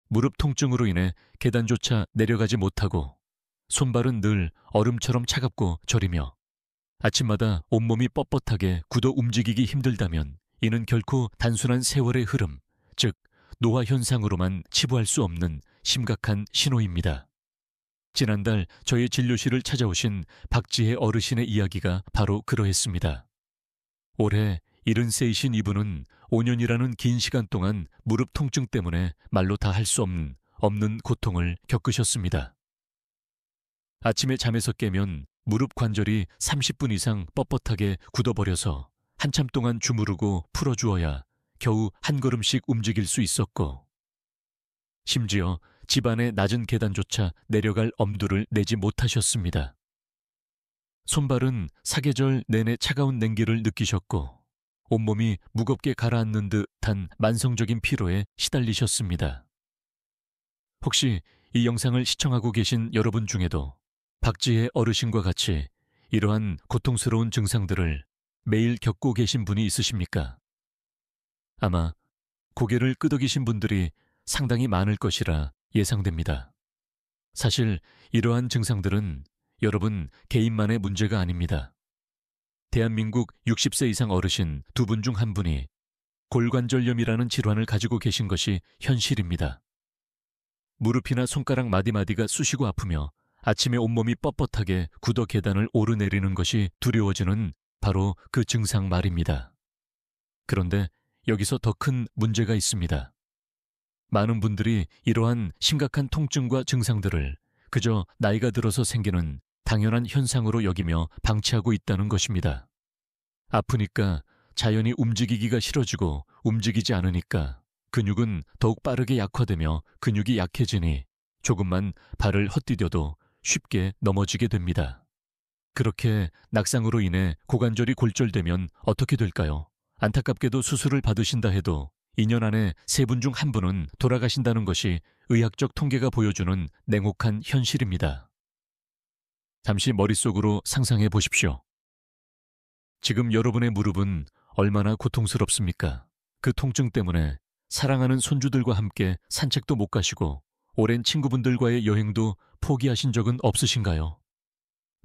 무릎 통증으로 인해 계단조차 내려가지 못하고 손발은 늘 얼음처럼 차갑고 저리며 아침마다 온몸이 뻣뻣하게 굳어 움직이기 힘들다면 이는 결코 단순한 세월의 흐름, 즉 노화 현상으로만 치부할 수 없는 심각한 신호입니다. 지난달 저희 진료실을 찾아오신 박지혜 어르신의 이야기가 바로 그러했습니다. 올해 70세이신 이분은 5년이라는 긴 시간 동안 무릎 통증 때문에 말로 다 할 수 없는 고통을 겪으셨습니다. 아침에 잠에서 깨면 무릎 관절이 30분 이상 뻣뻣하게 굳어버려서 한참 동안 주무르고 풀어주어야 겨우 한 걸음씩 움직일 수 있었고, 심지어 집안의 낮은 계단조차 내려갈 엄두를 내지 못하셨습니다. 손발은 사계절 내내 차가운 냉기를 느끼셨고 온몸이 무겁게 가라앉는 듯한 만성적인 피로에 시달리셨습니다. 혹시 이 영상을 시청하고 계신 여러분 중에도 박지혜 어르신과 같이 이러한 고통스러운 증상들을 매일 겪고 계신 분이 있으십니까? 아마 고개를 끄덕이신 분들이 상당히 많을 것이라 예상됩니다. 사실 이러한 증상들은 여러분 개인만의 문제가 아닙니다. 대한민국 60세 이상 어르신 2분 중 1분이 골관절염이라는 질환을 가지고 계신 것이 현실입니다. 무릎이나 손가락 마디마디가 쑤시고 아프며 아침에 온몸이 뻣뻣하게 굳어 계단을 오르내리는 것이 두려워지는 바로 그 증상 말입니다. 그런데 여기서 더 큰 문제가 있습니다. 많은 분들이 이러한 심각한 통증과 증상들을 그저 나이가 들어서 생기는 당연한 현상으로 여기며 방치하고 있다는 것입니다. 아프니까 자연히 움직이기가 싫어지고 움직이지 않으니까 근육은 더욱 빠르게 약화되며 근육이 약해지니 조금만 발을 헛디뎌도 쉽게 넘어지게 됩니다. 그렇게 낙상으로 인해 고관절이 골절되면 어떻게 될까요? 안타깝게도 수술을 받으신다 해도 2년 안에 3분 중 1분은 돌아가신다는 것이 의학적 통계가 보여주는 냉혹한 현실입니다. 잠시 머릿속으로 상상해 보십시오. 지금 여러분의 무릎은 얼마나 고통스럽습니까? 그 통증 때문에 사랑하는 손주들과 함께 산책도 못 가시고 오랜 친구분들과의 여행도 포기하신 적은 없으신가요?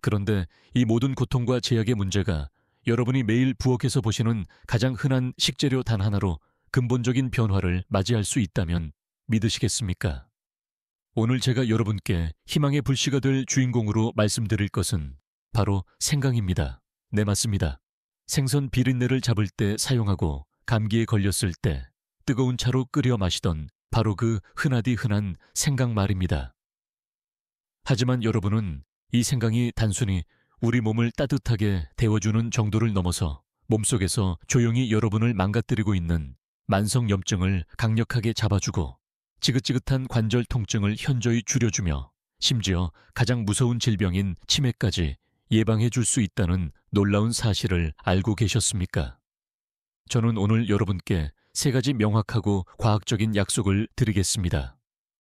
그런데 이 모든 고통과 제약의 문제가 여러분이 매일 부엌에서 보시는 가장 흔한 식재료 단 하나로 근본적인 변화를 맞이할 수 있다면 믿으시겠습니까? 오늘 제가 여러분께 희망의 불씨가 될 주인공으로 말씀드릴 것은 바로 생강입니다. 네, 맞습니다. 생선 비린내를 잡을 때 사용하고 감기에 걸렸을 때 뜨거운 차로 끓여 마시던 바로 그 흔하디 흔한 생강 말입니다. 하지만 여러분은 이 생강이 단순히 우리 몸을 따뜻하게 데워주는 정도를 넘어서 몸속에서 조용히 여러분을 망가뜨리고 있는 만성염증을 강력하게 잡아주고 지긋지긋한 관절 통증을 현저히 줄여주며 심지어 가장 무서운 질병인 치매까지 예방해 줄 수 있다는 놀라운 사실을 알고 계셨습니까? 저는 오늘 여러분께 3가지 명확하고 과학적인 약속을 드리겠습니다.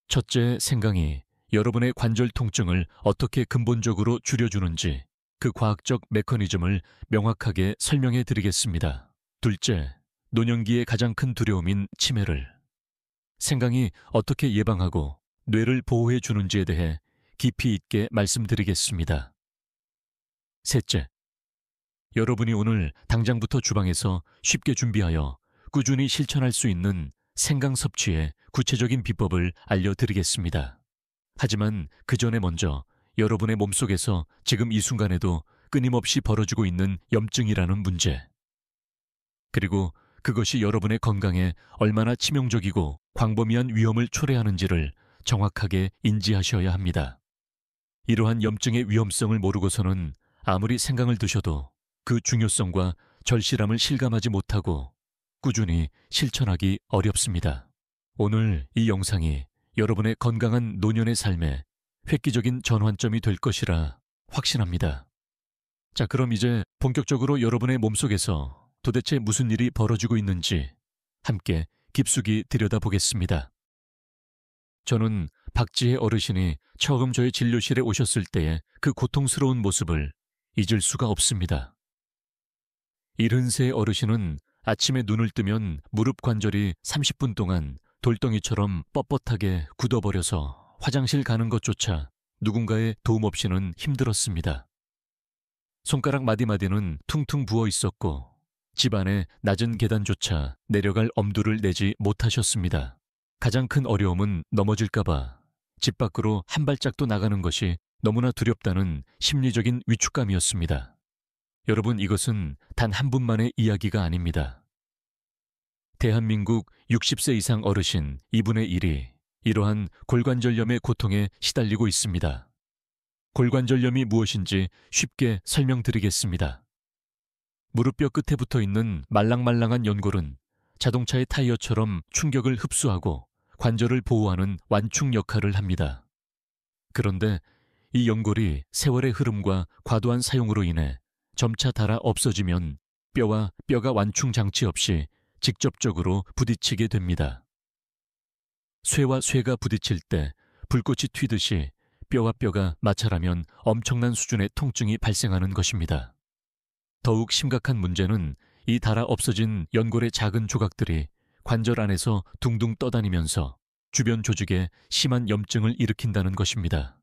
첫째, 생강이 여러분의 관절 통증을 어떻게 근본적으로 줄여주는지 그 과학적 메커니즘을 명확하게 설명해 드리겠습니다. 둘째, 노년기의 가장 큰 두려움인 치매를 생강이 어떻게 예방하고 뇌를 보호해 주는지에 대해 깊이 있게 말씀드리겠습니다. 셋째, 여러분이 오늘 당장부터 주방에서 쉽게 준비하여 꾸준히 실천할 수 있는 생강 섭취의 구체적인 비법을 알려드리겠습니다. 하지만 그 전에 먼저 여러분의 몸속에서 지금 이 순간에도 끊임없이 벌어지고 있는 염증이라는 문제, 그리고 그것이 여러분의 건강에 얼마나 치명적이고 광범위한 위험을 초래하는지를 정확하게 인지하셔야 합니다. 이러한 염증의 위험성을 모르고서는 아무리 생강을 드셔도 그 중요성과 절실함을 실감하지 못하고 꾸준히 실천하기 어렵습니다. 오늘 이 영상이 여러분의 건강한 노년의 삶에 획기적인 전환점이 될 것이라 확신합니다. 자, 그럼 이제 본격적으로 여러분의 몸속에서 도대체 무슨 일이 벌어지고 있는지 함께 깊숙이 들여다보겠습니다. 저는 박지혜 어르신이 처음 저의 진료실에 오셨을 때의 그 고통스러운 모습을 잊을 수가 없습니다. 70세 어르신은 아침에 눈을 뜨면 무릎 관절이 30분 동안 돌덩이처럼 뻣뻣하게 굳어버려서 화장실 가는 것조차 누군가의 도움 없이는 힘들었습니다. 손가락 마디마디는 퉁퉁 부어 있었고 집안의 낮은 계단조차 내려갈 엄두를 내지 못하셨습니다. 가장 큰 어려움은 넘어질까봐 집 밖으로 한 발짝도 나가는 것이 너무나 두렵다는 심리적인 위축감이었습니다. 여러분, 이것은 단 한 분만의 이야기가 아닙니다. 대한민국 60세 이상 어르신 2분의 1이 이러한 골관절염의 고통에 시달리고 있습니다. 골관절염이 무엇인지 쉽게 설명드리겠습니다. 무릎뼈 끝에 붙어 있는 말랑말랑한 연골은 자동차의 타이어처럼 충격을 흡수하고 관절을 보호하는 완충 역할을 합니다. 그런데 이 연골이 세월의 흐름과 과도한 사용으로 인해 점차 닳아 없어지면 뼈와 뼈가 완충 장치 없이 직접적으로 부딪히게 됩니다. 쇠와 쇠가 부딪힐 때 불꽃이 튀듯이 뼈와 뼈가 마찰하면 엄청난 수준의 통증이 발생하는 것입니다. 더욱 심각한 문제는 이 닳아 없어진 연골의 작은 조각들이 관절 안에서 둥둥 떠다니면서 주변 조직에 심한 염증을 일으킨다는 것입니다.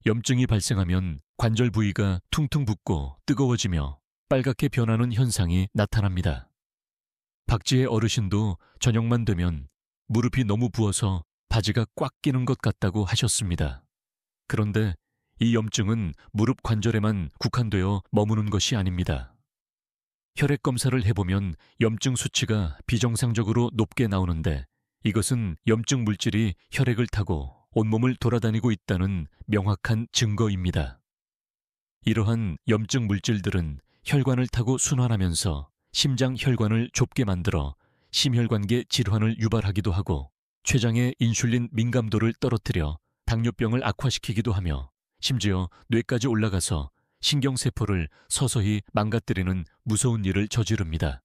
염증이 발생하면 관절 부위가 퉁퉁 붓고 뜨거워지며 빨갛게 변하는 현상이 나타납니다. 박지혜 어르신도 저녁만 되면 무릎이 너무 부어서 바지가 꽉 끼는 것 같다고 하셨습니다. 그런데 이 염증은 무릎 관절에만 국한되어 머무는 것이 아닙니다. 혈액 검사를 해보면 염증 수치가 비정상적으로 높게 나오는데 이것은 염증 물질이 혈액을 타고 온몸을 돌아다니고 있다는 명확한 증거입니다. 이러한 염증 물질들은 혈관을 타고 순환하면서 심장 혈관을 좁게 만들어 심혈관계 질환을 유발하기도 하고 췌장의 인슐린 민감도를 떨어뜨려 당뇨병을 악화시키기도 하며 심지어 뇌까지 올라가서 신경세포를 서서히 망가뜨리는 무서운 일을 저지릅니다.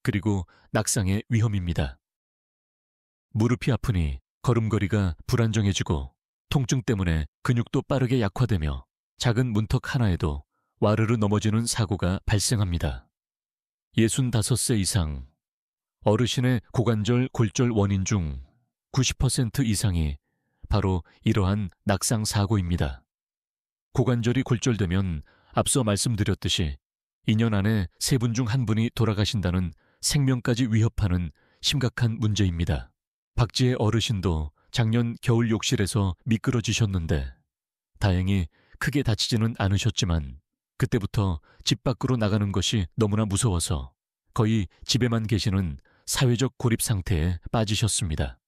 그리고 낙상의 위험입니다. 무릎이 아프니 걸음걸이가 불안정해지고 통증 때문에 근육도 빠르게 약화되며 작은 문턱 하나에도 와르르 넘어지는 사고가 발생합니다. 65세 이상 어르신의 고관절 골절 원인 중 90% 이상이 바로 이러한 낙상 사고입니다. 고관절이 골절되면 앞서 말씀드렸듯이 2년 안에 3분 중 1분이 돌아가신다는 생명까지 위협하는 심각한 문제입니다. 박지혜 어르신도 작년 겨울 욕실에서 미끄러지셨는데 다행히 크게 다치지는 않으셨지만 그때부터 집 밖으로 나가는 것이 너무나 무서워서 거의 집에만 계시는 사회적 고립 상태에 빠지셨습니다.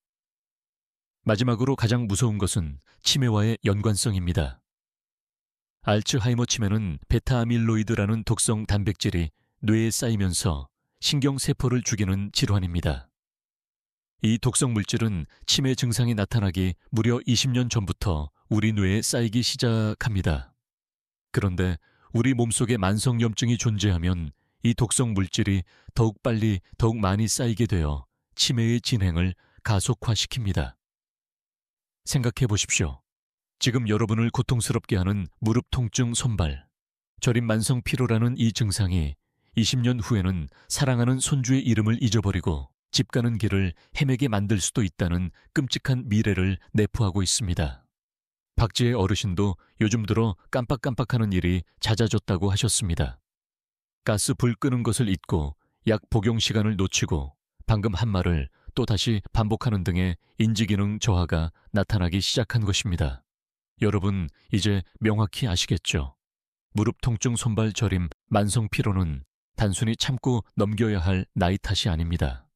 마지막으로 가장 무서운 것은 치매와의 연관성입니다. 알츠하이머 치매는 베타아밀로이드라는 독성 단백질이 뇌에 쌓이면서 신경세포를 죽이는 질환입니다. 이 독성 물질은 치매 증상이 나타나기 무려 20년 전부터 우리 뇌에 쌓이기 시작합니다. 그런데 우리 몸속에 만성염증이 존재하면 이 독성 물질이 더욱 빨리 더욱 많이 쌓이게 되어 치매의 진행을 가속화시킵니다. 생각해 보십시오. 지금 여러분을 고통스럽게 하는 무릎 통증, 손발, 저림 만성 피로라는 이 증상이 20년 후에는 사랑하는 손주의 이름을 잊어버리고 집 가는 길을 헤매게 만들 수도 있다는 끔찍한 미래를 내포하고 있습니다. 박지혜 어르신도 요즘 들어 깜빡깜빡하는 일이 잦아졌다고 하셨습니다. 가스 불 끄는 것을 잊고 약 복용 시간을 놓치고 방금 한 말을 또 다시 반복하는 등의 인지기능 저하가 나타나기 시작한 것입니다. 여러분, 이제 명확히 아시겠죠? 무릎 통증, 손발 저림, 만성 피로는 단순히 참고 넘겨야 할 나이 탓이 아닙니다.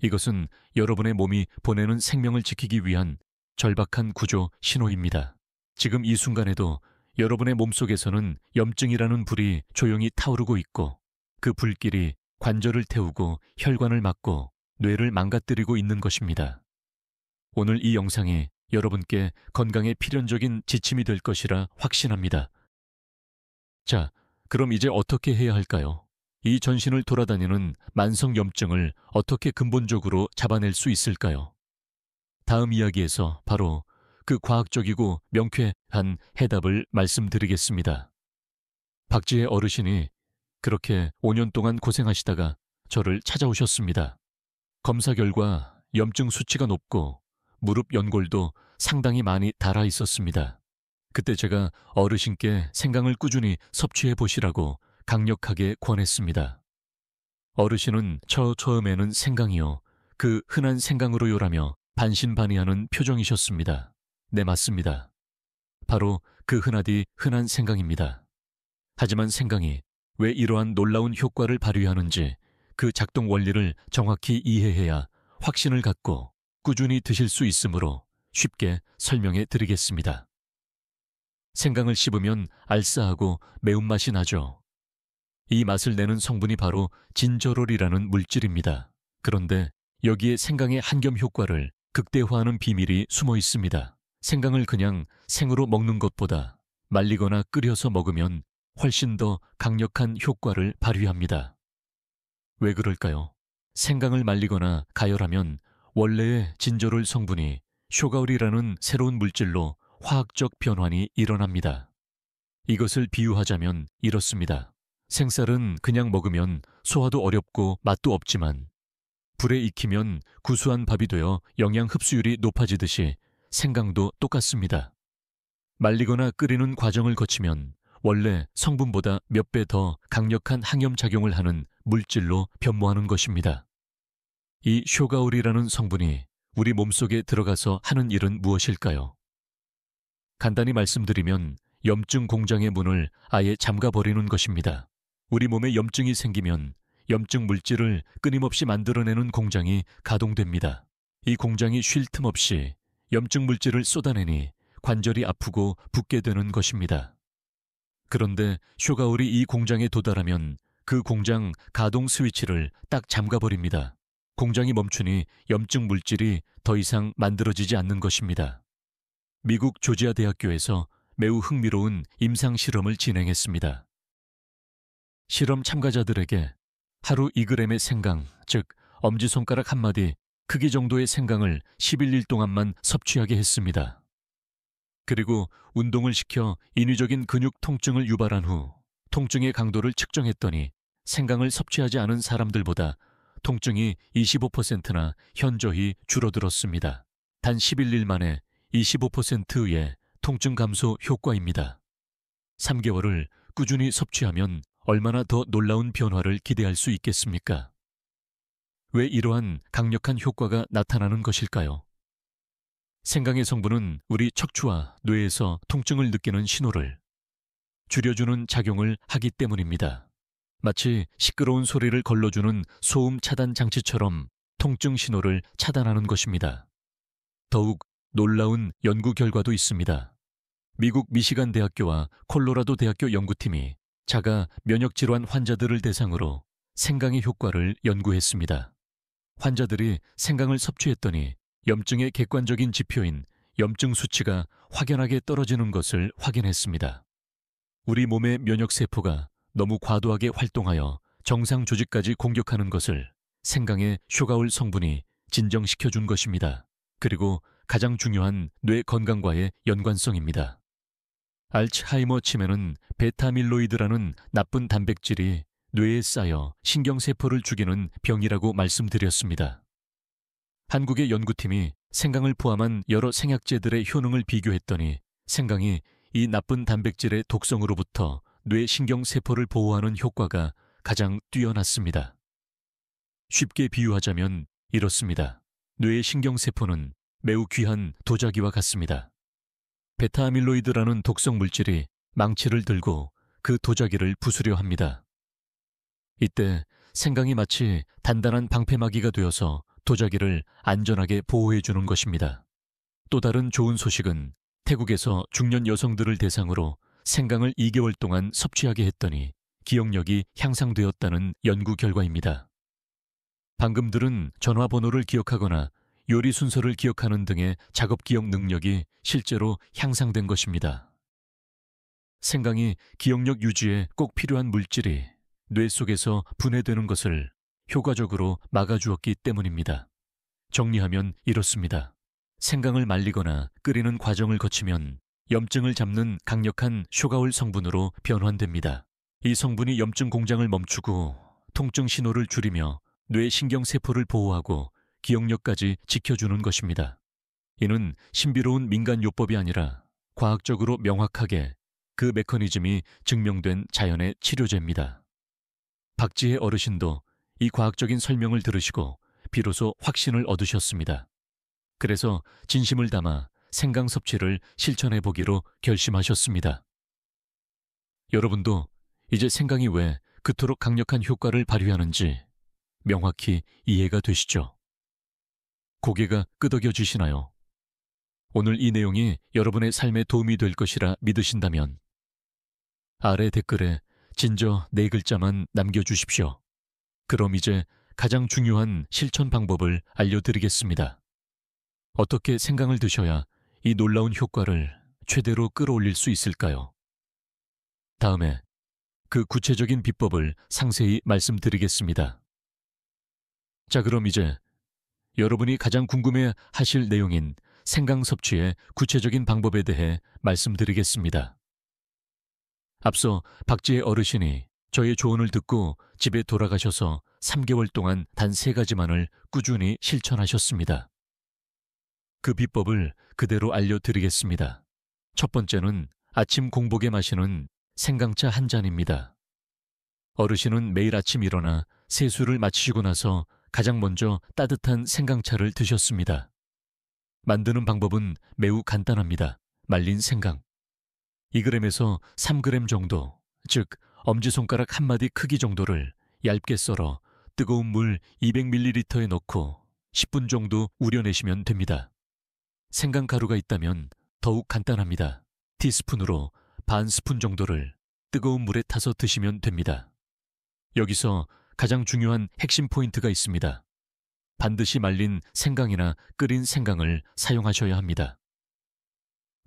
이것은 여러분의 몸이 보내는 생명을 지키기 위한 절박한 구조 신호입니다. 지금 이 순간에도 여러분의 몸속에서는 염증이라는 불이 조용히 타오르고 있고 그 불길이 관절을 태우고 혈관을 막고 뇌를 망가뜨리고 있는 것입니다. 오늘 이 영상이 여러분께 건강에 필연적인 지침이 될 것이라 확신합니다. 자, 그럼 이제 어떻게 해야 할까요? 이 전신을 돌아다니는 만성 염증을 어떻게 근본적으로 잡아낼 수 있을까요? 다음 이야기에서 바로 그 과학적이고 명쾌한 해답을 말씀드리겠습니다. 박지혜 어르신이 그렇게 5년 동안 고생하시다가 저를 찾아오셨습니다. 검사 결과 염증 수치가 높고 무릎 연골도 상당히 많이 닳아 있었습니다. 그때 제가 어르신께 생강을 꾸준히 섭취해 보시라고 강력하게 권했습니다. 어르신은 처음에는 생강이요, 그 흔한 생강으로요라며 반신반의하는 표정이셨습니다. 네, 맞습니다. 바로 그 흔하디 흔한 생강입니다. 하지만 생강이 왜 이러한 놀라운 효과를 발휘하는지 그 작동 원리를 정확히 이해해야 확신을 갖고 꾸준히 드실 수 있으므로 쉽게 설명해 드리겠습니다. 생강을 씹으면 알싸하고 매운맛이 나죠. 이 맛을 내는 성분이 바로 진저롤이라는 물질입니다. 그런데 여기에 생강의 한겸 효과를 극대화하는 비밀이 숨어 있습니다. 생강을 그냥 생으로 먹는 것보다 말리거나 끓여서 먹으면 훨씬 더 강력한 효과를 발휘합니다. 왜 그럴까요? 생강을 말리거나 가열하면 원래의 진저롤 성분이 쇼가올이라는 새로운 물질로 화학적 변환이 일어납니다. 이것을 비유하자면 이렇습니다. 생쌀은 그냥 먹으면 소화도 어렵고 맛도 없지만 불에 익히면 구수한 밥이 되어 영양 흡수율이 높아지듯이 생강도 똑같습니다. 말리거나 끓이는 과정을 거치면 원래 성분보다 몇 배 더 강력한 항염작용을 하는 물질로 변모하는 것입니다. 이 쇼가올이라는 성분이 우리 몸속에 들어가서 하는 일은 무엇일까요? 간단히 말씀드리면 염증 공장의 문을 아예 잠가버리는 것입니다. 우리 몸에 염증이 생기면 염증 물질을 끊임없이 만들어내는 공장이 가동됩니다. 이 공장이 쉴 틈 없이 염증 물질을 쏟아내니 관절이 아프고 붓게 되는 것입니다. 그런데 쇼가올이 이 공장에 도달하면 그 공장 가동 스위치를 딱 잠가버립니다. 공장이 멈추니 염증 물질이 더 이상 만들어지지 않는 것입니다. 미국 조지아 대학교에서 매우 흥미로운 임상 실험을 진행했습니다. 실험 참가자들에게 하루 2g의 생강, 즉 엄지손가락 한마디 크기 정도의 생강을 11일 동안만 섭취하게 했습니다. 그리고 운동을 시켜 인위적인 근육 통증을 유발한 후 통증의 강도를 측정했더니 생강을 섭취하지 않은 사람들보다 통증이 25%나 현저히 줄어들었습니다. 단 11일 만에 25%의 통증 감소 효과입니다. 3개월을 꾸준히 섭취하면 얼마나 더 놀라운 변화를 기대할 수 있겠습니까? 왜 이러한 강력한 효과가 나타나는 것일까요? 생강의 성분은 우리 척추와 뇌에서 통증을 느끼는 신호를 줄여주는 작용을 하기 때문입니다. 마치 시끄러운 소리를 걸러주는 소음 차단 장치처럼 통증 신호를 차단하는 것입니다. 더욱 놀라운 연구 결과도 있습니다. 미국 미시간 대학교와 콜로라도 대학교 연구팀이 자가 면역질환 환자들을 대상으로 생강의 효과를 연구했습니다. 환자들이 생강을 섭취했더니 염증의 객관적인 지표인 염증 수치가 확연하게 떨어지는 것을 확인했습니다. 우리 몸의 면역세포가 너무 과도하게 활동하여 정상 조직까지 공격하는 것을 생강의 쇼가올 성분이 진정시켜준 것입니다. 그리고 가장 중요한 뇌 건강과의 연관성입니다. 알츠하이머 치매는 베타밀로이드라는 나쁜 단백질이 뇌에 쌓여 신경세포를 죽이는 병이라고 말씀드렸습니다. 한국의 연구팀이 생강을 포함한 여러 생약제들의 효능을 비교했더니 생강이 이 나쁜 단백질의 독성으로부터 뇌 신경세포를 보호하는 효과가 가장 뛰어났습니다. 쉽게 비유하자면 이렇습니다. 뇌의 신경세포는 매우 귀한 도자기와 같습니다. 베타아밀로이드라는 독성 물질이 망치를 들고 그 도자기를 부수려 합니다. 이때 생강이 마치 단단한 방패막이가 되어서 도자기를 안전하게 보호해주는 것입니다. 또 다른 좋은 소식은 태국에서 중년 여성들을 대상으로 생강을 2개월 동안 섭취하게 했더니 기억력이 향상되었다는 연구 결과입니다. 방금 들은 전화번호를 기억하거나 요리 순서를 기억하는 등의 작업 기억 능력이 실제로 향상된 것입니다. 생강이 기억력 유지에 꼭 필요한 물질이 뇌 속에서 분해되는 것을 효과적으로 막아주었기 때문입니다. 정리하면 이렇습니다. 생강을 말리거나 끓이는 과정을 거치면 염증을 잡는 강력한 쇼가올 성분으로 변환됩니다. 이 성분이 염증 공장을 멈추고 통증 신호를 줄이며 뇌 신경세포를 보호하고 기억력까지 지켜주는 것입니다. 이는 신비로운 민간요법이 아니라 과학적으로 명확하게 그 메커니즘이 증명된 자연의 치료제입니다. 박지혜 어르신도 이 과학적인 설명을 들으시고 비로소 확신을 얻으셨습니다. 그래서 진심을 담아 생강 섭취를 실천해 보기로 결심하셨습니다. 여러분도 이제 생강이 왜 그토록 강력한 효과를 발휘하는지 명확히 이해가 되시죠? 고개가 끄덕여지시나요? 오늘 이 내용이 여러분의 삶에 도움이 될 것이라 믿으신다면 아래 댓글에 진저 4글자만 남겨주십시오. 그럼 이제 가장 중요한 실천 방법을 알려드리겠습니다. 어떻게 생강을 드셔야 이 놀라운 효과를 최대로 끌어올릴 수 있을까요? 다음에 그 구체적인 비법을 상세히 말씀드리겠습니다. 자, 그럼 이제 여러분이 가장 궁금해 하실 내용인 생강 섭취의 구체적인 방법에 대해 말씀드리겠습니다. 앞서 박지혜 어르신이 저의 조언을 듣고 집에 돌아가셔서 3개월 동안 단 3가지만을 꾸준히 실천하셨습니다. 그 비법을 그대로 알려드리겠습니다. 첫 번째는 아침 공복에 마시는 생강차 한 잔입니다. 어르신은 매일 아침 일어나 세수를 마치시고 나서 가장 먼저 따뜻한 생강차를 드셨습니다. 만드는 방법은 매우 간단합니다. 말린 생강 2g에서 3g 정도, 즉 엄지손가락 한 마디 크기 정도를 얇게 썰어 뜨거운 물 200ml에 넣고 10분 정도 우려내시면 됩니다. 생강 가루가 있다면 더욱 간단합니다. 티스푼으로 반 스푼 정도를 뜨거운 물에 타서 드시면 됩니다. 여기서 가장 중요한 핵심 포인트가 있습니다. 반드시 말린 생강이나 끓인 생강을 사용하셔야 합니다.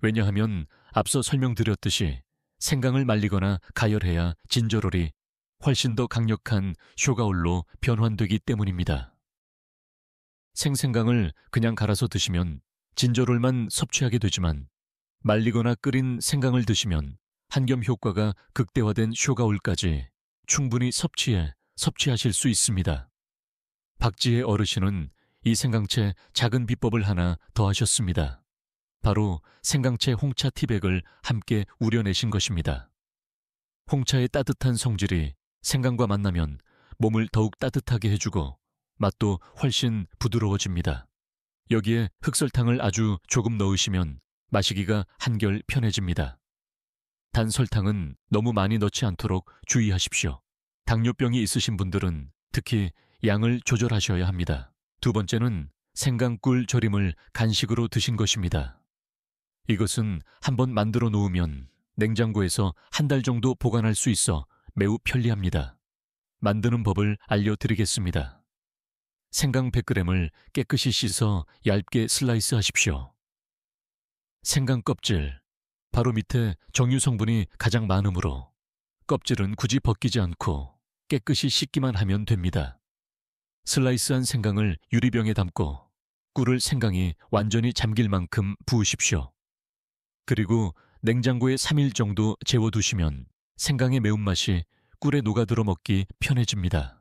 왜냐하면 앞서 설명드렸듯이 생강을 말리거나 가열해야 진저롤이 훨씬 더 강력한 쇼가올로 변환되기 때문입니다. 생생강을 그냥 갈아서 드시면 진저롤만 섭취하게 되지만 말리거나 끓인 생강을 드시면 한겸 효과가 극대화된 쇼가올까지 충분히 섭취하실 수 있습니다. 박지혜 어르신은 이 생강채 작은 비법을 하나 더 하셨습니다. 바로 생강채 홍차 티백을 함께 우려내신 것입니다. 홍차의 따뜻한 성질이 생강과 만나면 몸을 더욱 따뜻하게 해주고 맛도 훨씬 부드러워집니다. 여기에 흑설탕을 아주 조금 넣으시면 마시기가 한결 편해집니다. 단 설탕은 너무 많이 넣지 않도록 주의하십시오. 당뇨병이 있으신 분들은 특히 양을 조절하셔야 합니다. 두 번째는 생강꿀 절임을 간식으로 드신 것입니다. 이것은 한번 만들어 놓으면 냉장고에서 한 달 정도 보관할 수 있어 매우 편리합니다. 만드는 법을 알려드리겠습니다. 생강 100g을 깨끗이 씻어 얇게 슬라이스 하십시오. 생강 껍질, 바로 밑에 정유 성분이 가장 많으므로 껍질은 굳이 벗기지 않고 깨끗이 씻기만 하면 됩니다. 슬라이스한 생강을 유리병에 담고 꿀을 생강이 완전히 잠길 만큼 부으십시오. 그리고 냉장고에 3일 정도 재워두시면 생강의 매운맛이 꿀에 녹아들어 먹기 편해집니다.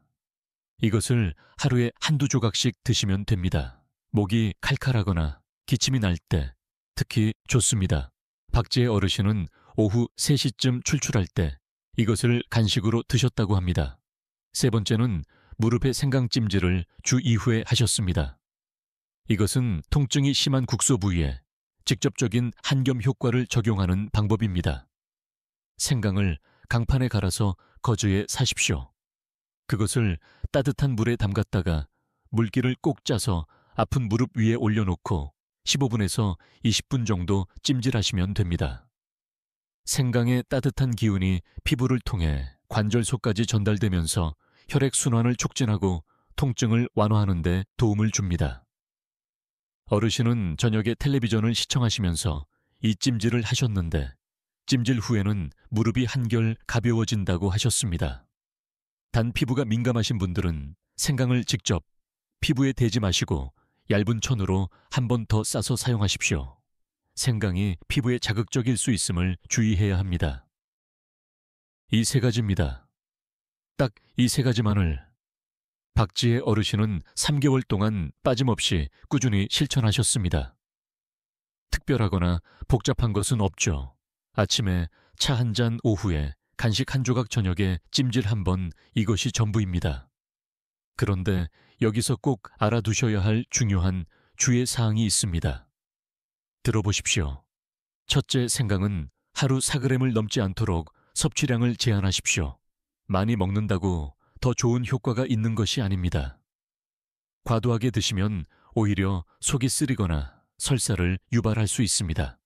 이것을 하루에 한두 조각씩 드시면 됩니다. 목이 칼칼하거나 기침이 날 때 특히 좋습니다. 박지혜 어르신은 오후 3시쯤 출출할 때 이것을 간식으로 드셨다고 합니다. 세 번째는 무릎의 생강찜질을 주 2후에 하셨습니다. 이것은 통증이 심한 국소 부위에 직접적인 한겸 효과를 적용하는 방법입니다. 생강을 강판에 갈아서 거즈에 사십시오. 그것을 따뜻한 물에 담갔다가 물기를 꼭 짜서 아픈 무릎 위에 올려놓고 15분에서 20분 정도 찜질하시면 됩니다. 생강의 따뜻한 기운이 피부를 통해 관절소까지 전달되면서 혈액순환을 촉진하고 통증을 완화하는 데 도움을 줍니다. 어르신은 저녁에 텔레비전을 시청하시면서 이 찜질을 하셨는데 찜질 후에는 무릎이 한결 가벼워진다고 하셨습니다. 단 피부가 민감하신 분들은 생강을 직접 피부에 대지 마시고 얇은 천으로 한 번 더 싸서 사용하십시오. 생강이 피부에 자극적일 수 있음을 주의해야 합니다. 이 3가지입니다. 딱 이 3가지만을 박지혜 어르신은 3개월 동안 빠짐없이 꾸준히 실천하셨습니다. 특별하거나 복잡한 것은 없죠. 아침에 차 한 잔, 오후에 간식 한 조각, 저녁에 찜질 한 번, 이것이 전부입니다. 그런데 여기서 꼭 알아두셔야 할 중요한 주의 사항이 있습니다. 들어보십시오. 첫째, 생강은 하루 4g을 넘지 않도록 섭취량을 제한하십시오. 많이 먹는다고 더 좋은 효과가 있는 것이 아닙니다. 과도하게 드시면 오히려 속이 쓰리거나 설사를 유발할 수 있습니다.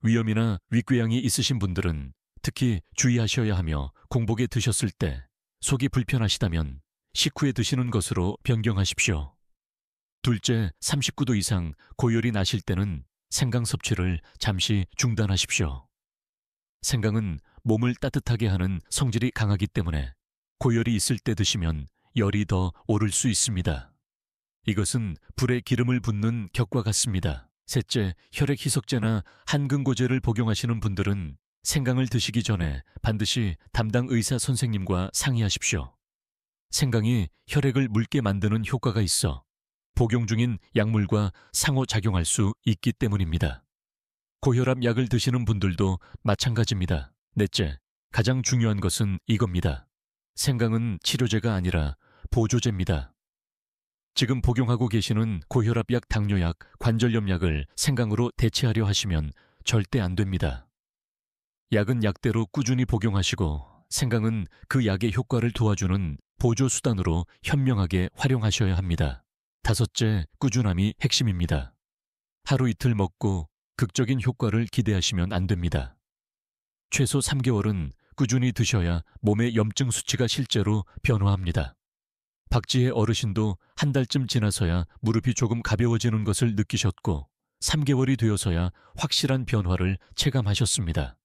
위염이나 윗궤양이 있으신 분들은 특히 주의하셔야 하며, 공복에 드셨을 때 속이 불편하시다면 식후에 드시는 것으로 변경하십시오. 둘째, 39도 이상 고열이 나실 때는 생강 섭취를 잠시 중단하십시오. 생강은 몸을 따뜻하게 하는 성질이 강하기 때문에 고열이 있을 때 드시면 열이 더 오를 수 있습니다. 이것은 불에 기름을 붓는 격과 같습니다. 셋째, 혈액 희석제나 한근고제를 복용하시는 분들은 생강을 드시기 전에 반드시 담당 의사 선생님과 상의하십시오. 생강이 혈액을 묽게 만드는 효과가 있어 복용 중인 약물과 상호작용할 수 있기 때문입니다. 고혈압 약을 드시는 분들도 마찬가지입니다. 넷째, 가장 중요한 것은 이겁니다. 생강은 치료제가 아니라 보조제입니다. 지금 복용하고 계시는 고혈압약, 당뇨약, 관절염 약을 생강으로 대체하려 하시면 절대 안 됩니다. 약은 약대로 꾸준히 복용하시고, 생강은 그 약의 효과를 도와주는 보조수단으로 현명하게 활용하셔야 합니다. 다섯째, 꾸준함이 핵심입니다. 하루 이틀 먹고 극적인 효과를 기대하시면 안 됩니다. 최소 3개월은 꾸준히 드셔야 몸의 염증 수치가 실제로 변화합니다. 박지혜 어르신도 한 달쯤 지나서야 무릎이 조금 가벼워지는 것을 느끼셨고 3개월이 되어서야 확실한 변화를 체감하셨습니다.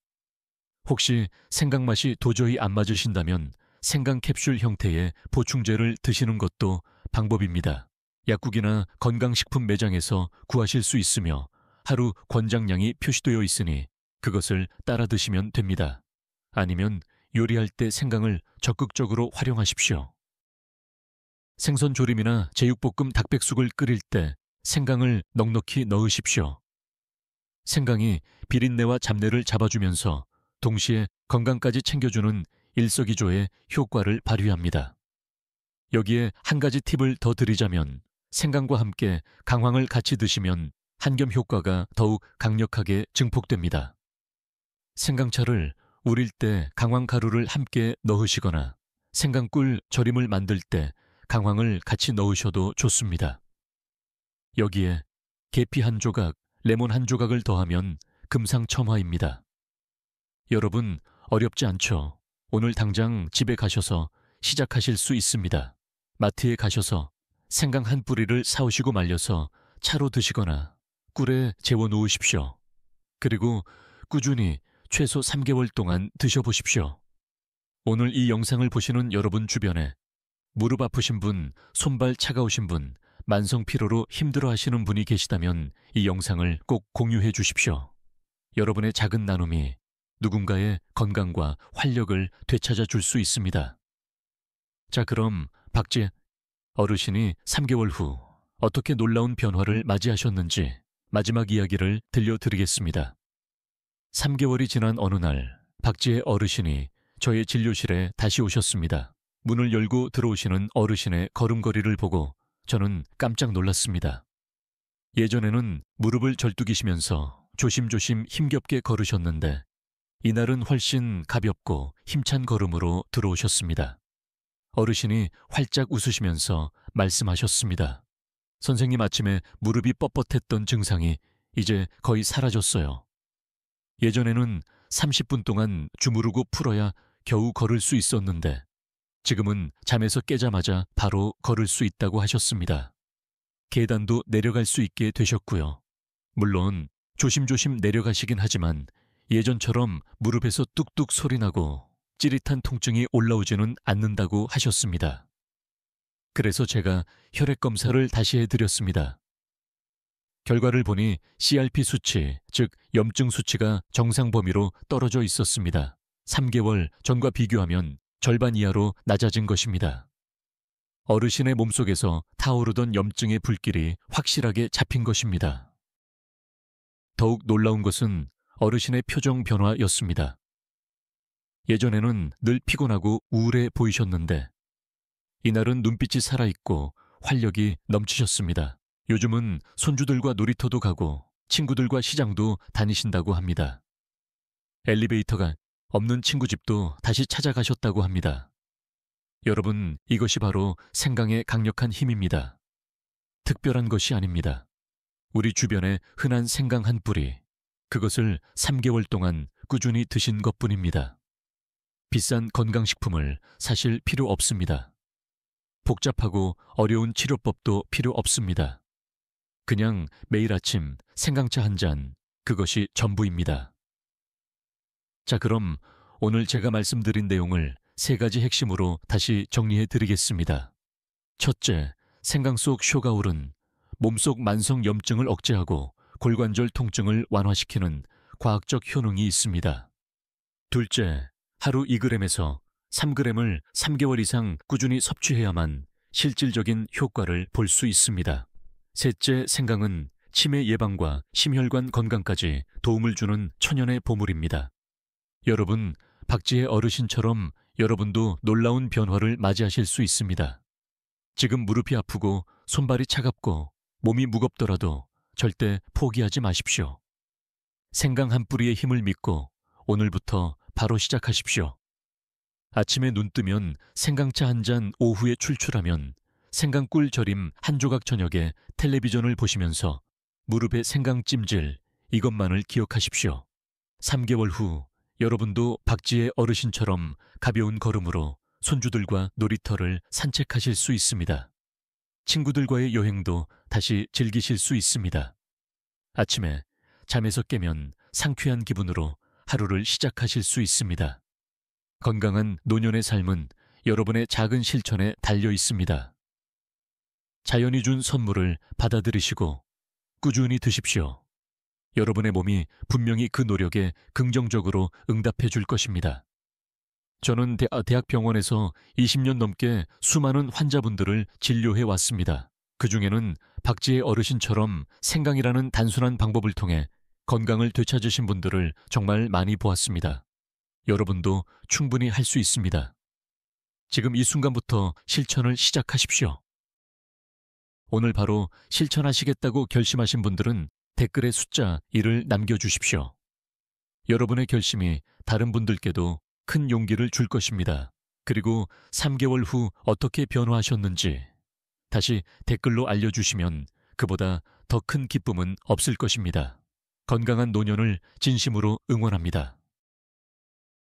혹시 생강 맛이 도저히 안 맞으신다면 생강 캡슐 형태의 보충제를 드시는 것도 방법입니다. 약국이나 건강식품 매장에서 구하실 수 있으며 하루 권장량이 표시되어 있으니 그것을 따라 드시면 됩니다. 아니면 요리할 때 생강을 적극적으로 활용하십시오. 생선 조림이나 제육볶음, 닭백숙을 끓일 때 생강을 넉넉히 넣으십시오. 생강이 비린내와 잡내를 잡아주면서 동시에 건강까지 챙겨주는 일석이조의 효과를 발휘합니다. 여기에 한 가지 팁을 더 드리자면 생강과 함께 강황을 같이 드시면 한겸 효과가 더욱 강력하게 증폭됩니다. 생강차를 우릴 때 강황 가루를 함께 넣으시거나 생강꿀 절임을 만들 때 강황을 같이 넣으셔도 좋습니다. 여기에 계피 한 조각, 레몬 한 조각을 더하면 금상첨화입니다. 여러분, 어렵지 않죠? 오늘 당장 집에 가셔서 시작하실 수 있습니다. 마트에 가셔서 생강 한 뿌리를 사오시고 말려서 차로 드시거나 꿀에 재워 놓으십시오. 그리고 꾸준히 최소 3개월 동안 드셔보십시오. 오늘 이 영상을 보시는 여러분 주변에 무릎 아프신 분, 손발 차가우신 분, 만성 피로로 힘들어하시는 분이 계시다면 이 영상을 꼭 공유해 주십시오. 여러분의 작은 나눔이 누군가의 건강과 활력을 되찾아 줄 수 있습니다. 자, 그럼 박지혜 어르신이 3개월 후 어떻게 놀라운 변화를 맞이하셨는지 마지막 이야기를 들려드리겠습니다. 3개월이 지난 어느 날 박지혜 어르신이 저의 진료실에 다시 오셨습니다. 문을 열고 들어오시는 어르신의 걸음걸이를 보고 저는 깜짝 놀랐습니다. 예전에는 무릎을 절뚝이시면서 조심조심 힘겹게 걸으셨는데 이날은 훨씬 가볍고 힘찬 걸음으로 들어오셨습니다. 어르신이 활짝 웃으시면서 말씀하셨습니다. 선생님, 아침에 무릎이 뻣뻣했던 증상이 이제 거의 사라졌어요. 예전에는 30분 동안 주무르고 풀어야 겨우 걸을 수 있었는데 지금은 잠에서 깨자마자 바로 걸을 수 있다고 하셨습니다. 계단도 내려갈 수 있게 되셨고요. 물론 조심조심 내려가시긴 하지만 예전처럼 무릎에서 뚝뚝 소리나고 찌릿한 통증이 올라오지는 않는다고 하셨습니다. 그래서 제가 혈액 검사를 다시 해드렸습니다. 결과를 보니 CRP 수치, 즉 염증 수치가 정상 범위로 떨어져 있었습니다. 3개월 전과 비교하면 절반 이하로 낮아진 것입니다. 어르신의 몸속에서 타오르던 염증의 불길이 확실하게 잡힌 것입니다. 더욱 놀라운 것은 어르신의 표정 변화였습니다. 예전에는 늘 피곤하고 우울해 보이셨는데 이날은 눈빛이 살아있고 활력이 넘치셨습니다. 요즘은 손주들과 놀이터도 가고 친구들과 시장도 다니신다고 합니다. 엘리베이터가 없는 친구 집도 다시 찾아가셨다고 합니다. 여러분, 이것이 바로 생강의 강력한 힘입니다. 특별한 것이 아닙니다. 우리 주변에 흔한 생강 한 뿌리, 그것을 3개월 동안 꾸준히 드신 것뿐입니다. 비싼 건강식품을 사실 필요 없습니다. 복잡하고 어려운 치료법도 필요 없습니다. 그냥 매일 아침 생강차 한 잔, 그것이 전부입니다. 자, 그럼 오늘 제가 말씀드린 내용을 3가지 핵심으로 다시 정리해 드리겠습니다. 첫째, 생강 속 쇼가울은 몸속 만성 염증을 억제하고 골관절 통증을 완화시키는 과학적 효능이 있습니다. 둘째, 하루 2g에서 3g을 3개월 이상 꾸준히 섭취해야만 실질적인 효과를 볼 수 있습니다. 셋째, 생강은 치매 예방과 심혈관 건강까지 도움을 주는 천연의 보물입니다. 여러분, 박지혜 어르신처럼 여러분도 놀라운 변화를 맞이하실 수 있습니다. 지금 무릎이 아프고 손발이 차갑고 몸이 무겁더라도 절대 포기하지 마십시오. 생강 한 뿌리의 힘을 믿고 오늘부터 바로 시작하십시오. 아침에 눈 뜨면 생강차 한 잔, 오후에 출출하면 생강꿀 절임 한 조각 저녁에 텔레비전을 보시면서 무릎에 생강 찜질, 이것만을 기억하십시오. 3개월 후 여러분도 박지혜 어르신처럼 가벼운 걸음으로 손주들과 놀이터를 산책하실 수 있습니다. 친구들과의 여행도 다시 즐기실 수 있습니다. 아침에 잠에서 깨면 상쾌한 기분으로 하루를 시작하실 수 있습니다. 건강한 노년의 삶은 여러분의 작은 실천에 달려 있습니다. 자연이 준 선물을 받아들이시고 꾸준히 드십시오. 여러분의 몸이 분명히 그 노력에 긍정적으로 응답해 줄 것입니다. 저는 대학병원에서 20년 넘게 수많은 환자분들을 진료해 왔습니다. 그중에는 박지혜 어르신처럼 생강이라는 단순한 방법을 통해 건강을 되찾으신 분들을 정말 많이 보았습니다. 여러분도 충분히 할 수 있습니다. 지금 이 순간부터 실천을 시작하십시오. 오늘 바로 실천하시겠다고 결심하신 분들은 댓글에 숫자 1을 남겨주십시오. 여러분의 결심이 다른 분들께도 큰 용기를 줄 것입니다. 그리고 3개월 후 어떻게 변화하셨는지 다시 댓글로 알려주시면 그보다 더 큰 기쁨은 없을 것입니다. 건강한 노년을 진심으로 응원합니다.